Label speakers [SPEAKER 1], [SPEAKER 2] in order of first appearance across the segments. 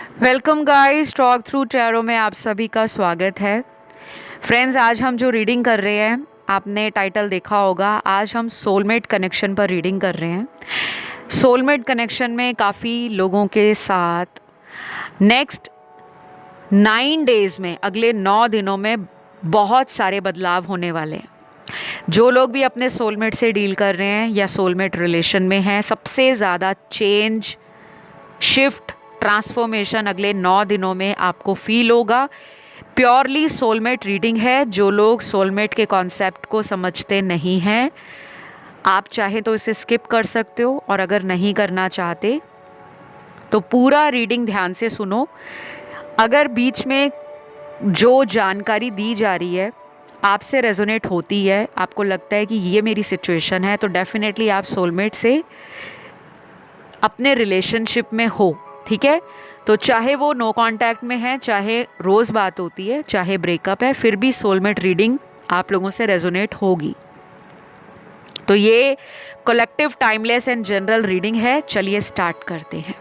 [SPEAKER 1] Welcome guys, talk through tarot में आप सभी का स्वागत है। फ्रेंड्स, आज हम जो रीडिंग कर रहे हैं, आपने टाइटल देखा होगा। आज हम सोलमेट कनेक्शन पर रीडिंग कर रहे हैं। सोलमेट कनेक्शन में काफ़ी लोगों के साथ नेक्स्ट 9 डेज में, अगले 9 दिनों में बहुत सारे बदलाव होने वाले हैं। जो लोग भी अपने सोलमेट से डील कर रहे हैं या सोलमेट रिलेशन में हैं, सबसे ज़्यादा चेंज, शिफ्ट, ट्रांसफॉर्मेशन अगले 9 दिनों में आपको फील होगा। प्योरली सोलमेट रीडिंग है। जो लोग सोलमेट के कॉन्सेप्ट को समझते नहीं हैं, आप चाहे तो इसे स्किप कर सकते हो, और अगर नहीं करना चाहते तो पूरा रीडिंग ध्यान से सुनो। अगर बीच में जो जानकारी दी जा रही है आपसे रेजोनेट होती है, आपको लगता है कि ये मेरी सिचुएशन है, तो डेफिनेटली आप सोलमेट से अपने रिलेशनशिप में हो। ठीक है, तो चाहे वो नो कांटेक्ट में है, चाहे रोज़ बात होती है, चाहे ब्रेकअप है, फिर भी सोलमेट रीडिंग आप लोगों से रेजोनेट होगी। तो ये collective, timeless and general reading है। चलिए स्टार्ट करते हैं।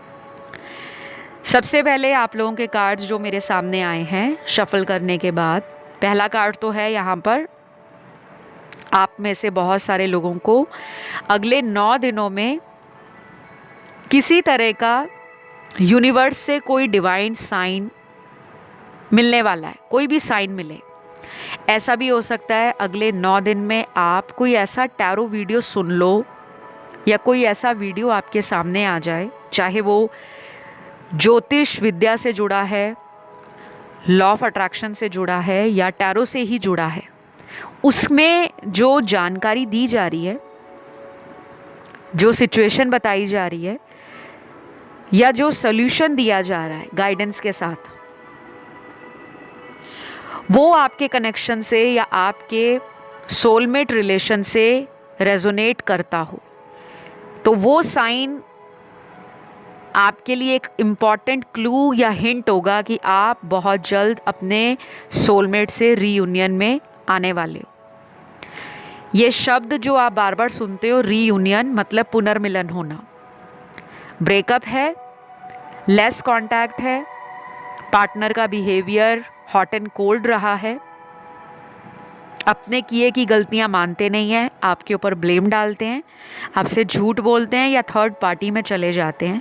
[SPEAKER 1] सबसे पहले आप लोगों के कार्ड्स जो मेरे सामने आए हैं शफल करने के बाद, पहला कार्ड तो है यहाँ पर, आप में से बहुत सारे लोगों को अगले 9 दिनों में किसी तरह का यूनिवर्स से कोई डिवाइन साइन मिलने वाला है। कोई भी साइन मिले। ऐसा भी हो सकता है अगले 9 दिन में आप कोई ऐसा टैरो वीडियो सुन लो, या कोई ऐसा वीडियो आपके सामने आ जाए, चाहे वो ज्योतिष विद्या से जुड़ा है, लॉ ऑफ अट्रैक्शन से जुड़ा है, या टैरो से ही जुड़ा है। उसमें जो जानकारी दी जा रही है, जो सिचुएशन बताई जा रही है, या जो सॉल्यूशन दिया जा रहा है गाइडेंस के साथ, वो आपके कनेक्शन से या आपके सोलमेट रिलेशन से रेजोनेट करता हो, तो वो साइन आपके लिए एक इम्पॉर्टेंट क्लू या हिंट होगा कि आप बहुत जल्द अपने सोलमेट से रीयूनियन में आने वाले हो। ये शब्द जो आप बार बार सुनते हो, रीयूनियन मतलब पुनर्मिलन होना। ब्रेकअप है, लेस कांटेक्ट है, पार्टनर का बिहेवियर हॉट एंड कोल्ड रहा है, अपने किए की गलतियां मानते नहीं हैं, आपके ऊपर ब्लेम डालते हैं, आपसे झूठ बोलते हैं, या थर्ड पार्टी में चले जाते हैं।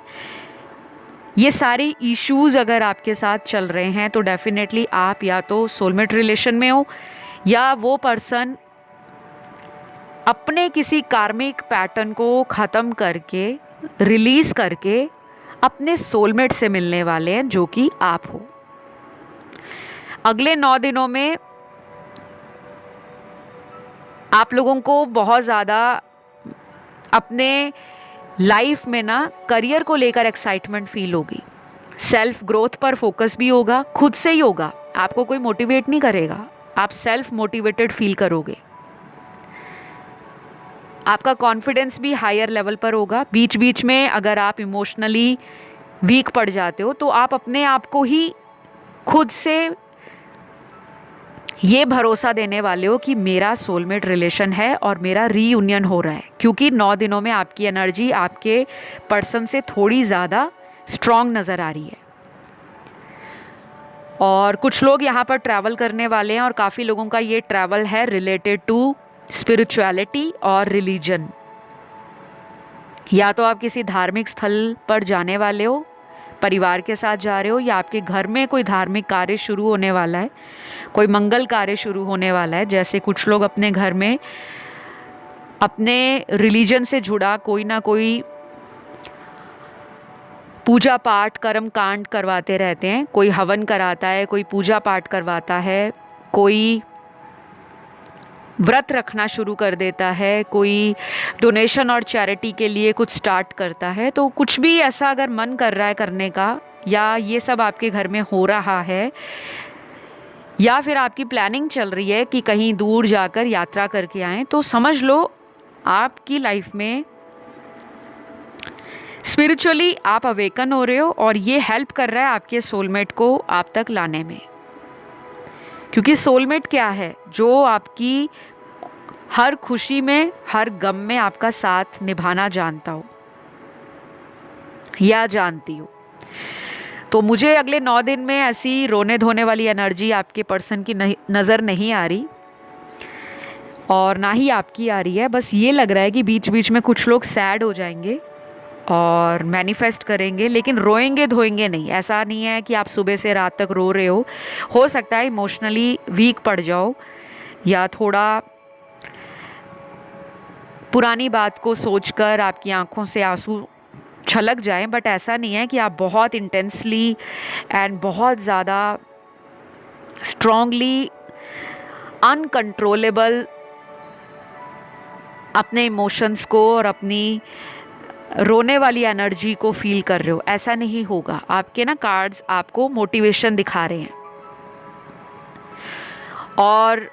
[SPEAKER 1] ये सारे इश्यूज अगर आपके साथ चल रहे हैं, तो डेफिनेटली आप या तो सोलमेट रिलेशन में हो, या वो पर्सन अपने किसी कार्मिक पैटर्न को ख़त्म करके, रिलीज करके अपने सोलमेट से मिलने वाले हैं, जो कि आप हो। अगले 9 दिनों में आप लोगों को बहुत ज़्यादा अपने लाइफ में ना करियर को लेकर एक्साइटमेंट फील होगी। सेल्फ ग्रोथ पर फोकस भी होगा, खुद से ही होगा, आपको कोई मोटिवेट नहीं करेगा, आप सेल्फ मोटिवेटेड फील करोगे। आपका कॉन्फिडेंस भी हायर लेवल पर होगा। बीच बीच में अगर आप इमोशनली वीक पड़ जाते हो, तो आप अपने आप को ही खुद से ये भरोसा देने वाले हो कि मेरा सोलमेट रिलेशन है और मेरा रीयूनियन हो रहा है, क्योंकि 9 दिनों में आपकी एनर्जी आपके पर्सन से थोड़ी ज़्यादा स्ट्रॉन्ग नज़र आ रही है। और कुछ लोग यहाँ पर ट्रैवल करने वाले हैं, और काफ़ी लोगों का ये ट्रैवल है रिलेटेड टू स्पिरिचुअलिटी और रिलीजन। या तो आप किसी धार्मिक स्थल पर जाने वाले हो, परिवार के साथ जा रहे हो, या आपके घर में कोई धार्मिक कार्य शुरू होने वाला है, कोई मंगल कार्य शुरू होने वाला है। जैसे कुछ लोग अपने घर में अपने रिलीजन से जुड़ा कोई ना कोई पूजा पाठ, कर्म कांड करवाते रहते हैं। कोई हवन कराता है, कोई पूजा पाठ करवाता है, कोई व्रत रखना शुरू कर देता है, कोई डोनेशन और चैरिटी के लिए कुछ स्टार्ट करता है। तो कुछ भी ऐसा अगर मन कर रहा है करने का, या ये सब आपके घर में हो रहा है, या फिर आपकी प्लानिंग चल रही है कि कहीं दूर जाकर यात्रा करके आएं, तो समझ लो आपकी लाइफ में स्पिरिचुअली आप अवेकन हो रहे हो, और ये हेल्प कर रहा है आपके सोलमेट को आप तक लाने में। क्योंकि सोलमेट क्या है? जो आपकी हर खुशी में, हर गम में आपका साथ निभाना जानता हो या जानती हो। तो मुझे अगले 9 दिन में ऐसी रोने धोने वाली एनर्जी आपके पर्सन की नज़र नहीं आ रही, और ना ही आपकी आ रही है। बस ये लग रहा है कि बीच बीच में कुछ लोग सैड हो जाएंगे और मैनिफेस्ट करेंगे, लेकिन रोएंगे धोएंगे नहीं। ऐसा नहीं है कि आप सुबह से रात तक रो रहे हो सकता है इमोशनली वीक पड़ जाओ या थोड़ा पुरानी बात को सोचकर आपकी आंखों से आंसू छलक जाएं, बट ऐसा नहीं है कि आप बहुत इंटेंसली एंड बहुत ज़्यादा स्ट्रॉन्गली अनकंट्रोलेबल अपने इमोशंस को और अपनी रोने वाली एनर्जी को फील कर रहे हो। ऐसा नहीं होगा। आपके ना कार्ड्स आपको मोटिवेशन दिखा रहे हैं, और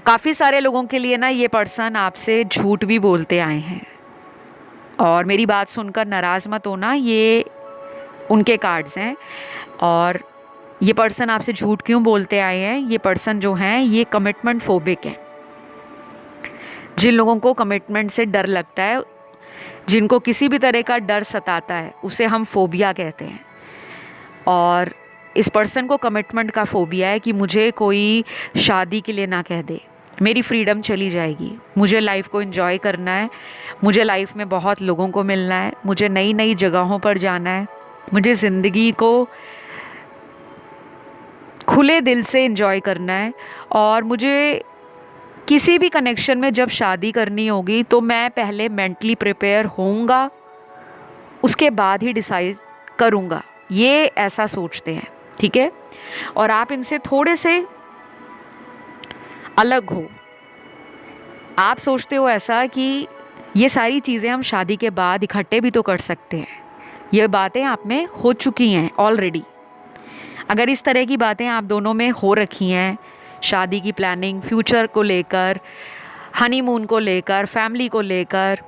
[SPEAKER 1] काफ़ी सारे लोगों के लिए ना ये पर्सन आपसे झूठ भी बोलते आए हैं, और मेरी बात सुनकर नाराज़ मत होना, ये उनके कार्ड्स हैं। और ये पर्सन आपसे झूठ क्यों बोलते आए हैं? ये पर्सन जो हैं ये कमिटमेंट फोबिक हैं। जिन लोगों को कमिटमेंट से डर लगता है, जिनको किसी भी तरह का डर सताता है, उसे हम फोबिया कहते हैं। और इस पर्सन को कमिटमेंट का फोबिया है कि मुझे कोई शादी के लिए ना कह दे, मेरी फ्रीडम चली जाएगी। मुझे लाइफ को एंजॉय करना है, मुझे लाइफ में बहुत लोगों को मिलना है, मुझे नई नई जगहों पर जाना है, मुझे ज़िंदगी को खुले दिल से एंजॉय करना है। और मुझे किसी भी कनेक्शन में जब शादी करनी होगी तो मैं पहले मेंटली प्रिपेयर होऊंगा, उसके बाद ही डिसाइड करूंगा। ये ऐसा सोचते हैं, ठीक है? और आप इनसे थोड़े से अलग हो। आप सोचते हो ऐसा कि ये सारी चीज़ें हम शादी के बाद इकट्ठे भी तो कर सकते हैं। ये बातें आप में हो चुकी हैं ऑलरेडी। अगर इस तरह की बातें आप दोनों में हो रखी हैं, शादी की प्लानिंग, फ्यूचर को लेकर, हनीमून को लेकर, फैमिली को लेकर,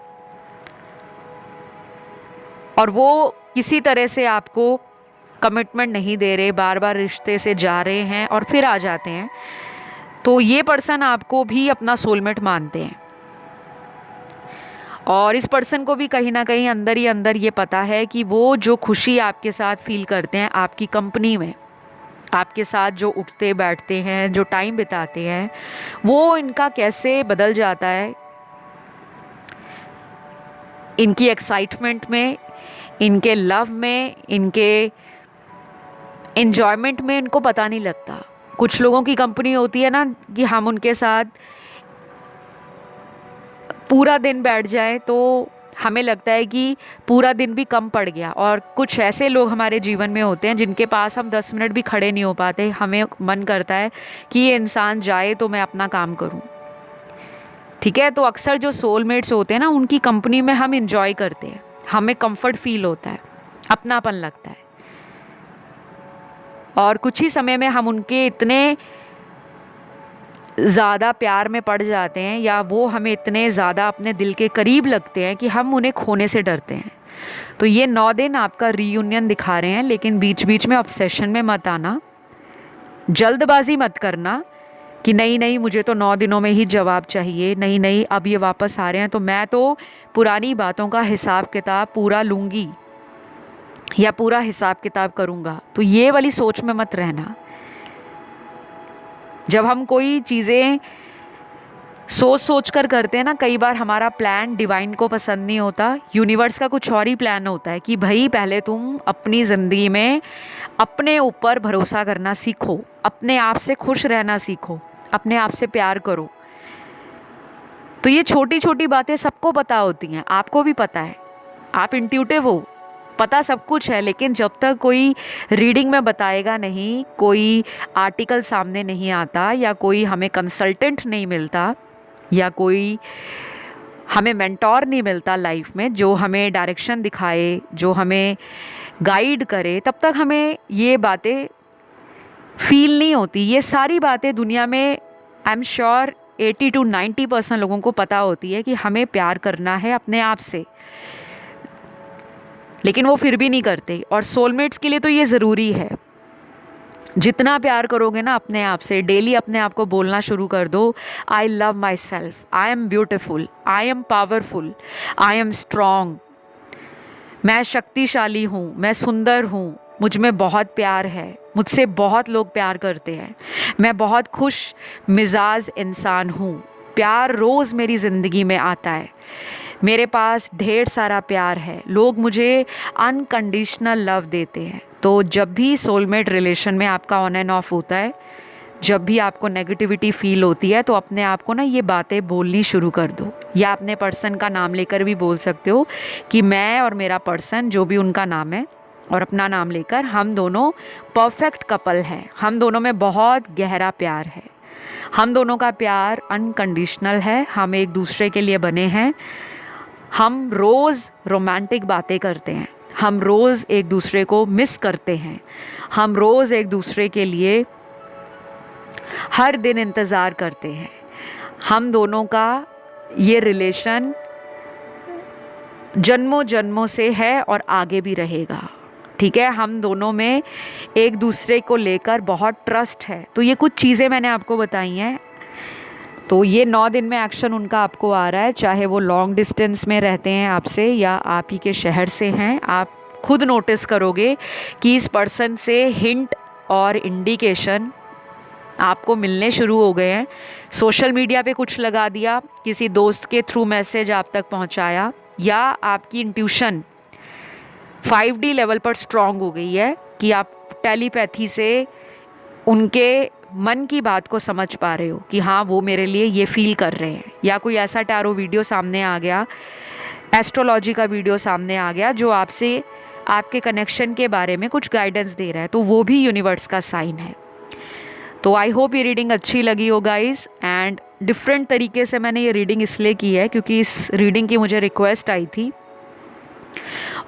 [SPEAKER 1] और वो किसी तरह से आपको कमिटमेंट नहीं दे रहे, बार बार रिश्ते से जा रहे हैं और फिर आ जाते हैं, तो ये पर्सन आपको भी अपना सोलमेट मानते हैं। और इस पर्सन को भी कहीं ना कहीं अंदर ही अंदर ये पता है कि वो जो खुशी आपके साथ फील करते हैं आपकी कंपनी में, आपके साथ जो उठते बैठते हैं, जो टाइम बिताते हैं, वो इनका कैसे बदल जाता है इनकी एक्साइटमेंट में, इनके लव में, इनके एन्जॉयमेंट में। इनको पता नहीं लगता। कुछ लोगों की कंपनी होती है ना कि हम उनके साथ पूरा दिन बैठ जाए तो हमें लगता है कि पूरा दिन भी कम पड़ गया। और कुछ ऐसे लोग हमारे जीवन में होते हैं जिनके पास हम 10 मिनट भी खड़े नहीं हो पाते। हमें मन करता है कि ये इंसान जाए तो मैं अपना काम करूं, ठीक है? तो अक्सर जो सोलमेट्स होते हैं ना, उनकी कंपनी में हम इंजॉय करते हैं, हमें कंफर्ट फील होता है, अपनापन लगता है, और कुछ ही समय में हम उनके इतने ज़्यादा प्यार में पड़ जाते हैं, या वो हमें इतने ज़्यादा अपने दिल के करीब लगते हैं कि हम उन्हें खोने से डरते हैं। तो ये 9 दिन आपका रीयूनियन दिखा रहे हैं, लेकिन बीच बीच में ऑब्सेशन में मत आना, जल्दबाजी मत करना कि नहीं नहीं मुझे तो 9 दिनों में ही जवाब चाहिए, नहीं नहीं अब ये वापस आ रहे हैं तो मैं तो पुरानी बातों का हिसाब किताब पूरा लूँगी या पूरा हिसाब किताब करूँगा। तो ये वाली सोच में मत रहना। जब हम कोई चीज़ें सोच सोच कर करते हैं ना, कई बार हमारा प्लान डिवाइन को पसंद नहीं होता, यूनिवर्स का कुछ और ही प्लान होता है कि भाई पहले तुम अपनी ज़िंदगी में अपने ऊपर भरोसा करना सीखो, अपने आप से खुश रहना सीखो, अपने आप से प्यार करो। तो ये छोटी छोटी बातें सबको पता होती हैं, आपको भी पता है, आप इंट्यूटिव हो, पता सब कुछ है। लेकिन जब तक कोई रीडिंग में बताएगा नहीं, कोई आर्टिकल सामने नहीं आता, या कोई हमें कंसल्टेंट नहीं मिलता, या कोई हमें मेंटोर नहीं मिलता लाइफ में जो हमें डायरेक्शन दिखाए, जो हमें गाइड करे, तब तक हमें ये बातें फील नहीं होती। ये सारी बातें दुनिया में आई एम श्योर 80 to 90% लोगों को पता होती है कि हमें प्यार करना है अपने आप से, लेकिन वो फिर भी नहीं करते। और सोलमेट्स के लिए तो ये ज़रूरी है। जितना प्यार करोगे ना अपने आप से, डेली अपने आप को बोलना शुरू कर दो, I love my self, I am beautiful, I am powerful, I am strong, मैं शक्तिशाली हूँ, मैं सुंदर हूँ, मुझ में बहुत प्यार है, मुझसे बहुत लोग प्यार करते हैं, मैं बहुत खुश मिजाज इंसान हूँ, प्यार रोज़ मेरी ज़िंदगी में आता है, मेरे पास ढेर सारा प्यार है, लोग मुझे अनकंडीशनल लव देते हैं। तो जब भी सोलमेट रिलेशन में आपका ऑन एंड ऑफ होता है, जब भी आपको नेगेटिविटी फील होती है, तो अपने आप को ना ये बातें बोलनी शुरू कर दो, या अपने पर्सन का नाम लेकर भी बोल सकते हो कि मैं और मेरा पर्सन, जो भी उनका नाम है, और अपना नाम लेकर हम दोनों परफेक्ट कपल हैं, हम दोनों में बहुत गहरा प्यार है, हम दोनों का प्यार अनकंडीशनल है, हम एक दूसरे के लिए बने हैं, हम रोज़ रोमांटिक बातें करते हैं, हम रोज़ एक दूसरे को मिस करते हैं, हम रोज़ एक दूसरे के लिए हर दिन इंतज़ार करते हैं, हम दोनों का ये रिलेशन जन्मों जन्मों से है और आगे भी रहेगा। ठीक है, हम दोनों में एक दूसरे को लेकर बहुत ट्रस्ट है। तो ये कुछ चीज़ें मैंने आपको बताई हैं। तो ये 9 दिन में एक्शन उनका आपको आ रहा है, चाहे वो लॉन्ग डिस्टेंस में रहते हैं आपसे या आप ही के शहर से हैं। आप खुद नोटिस करोगे कि इस पर्सन से हिंट और इंडिकेशन आपको मिलने शुरू हो गए हैं। सोशल मीडिया पे कुछ लगा दिया, किसी दोस्त के थ्रू मैसेज आप तक पहुंचाया, या आपकी इंट्यूशन 5D लेवल पर स्ट्रांग हो गई है कि आप टेलीपैथी से उनके मन की बात को समझ पा रहे हो कि हाँ, वो मेरे लिए ये फील कर रहे हैं। या कोई ऐसा टैरो वीडियो सामने आ गया, एस्ट्रोलॉजी का वीडियो सामने आ गया जो आपसे आपके कनेक्शन के बारे में कुछ गाइडेंस दे रहा है, तो वो भी यूनिवर्स का साइन है। तो आई होप ये रीडिंग अच्छी लगी हो गाइस। एंड डिफरेंट तरीके से मैंने ये रीडिंग इसलिए की है क्योंकि इस रीडिंग की मुझे रिक्वेस्ट आई थी।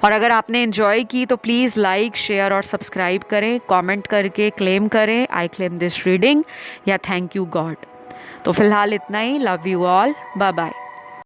[SPEAKER 1] और अगर आपने एंजॉय की तो प्लीज़ लाइक, शेयर और सब्सक्राइब करें, कमेंट करके क्लेम करें आई क्लेम दिस रीडिंग या थैंक यू गॉड। तो फिलहाल इतना ही। Love you all, bye bye.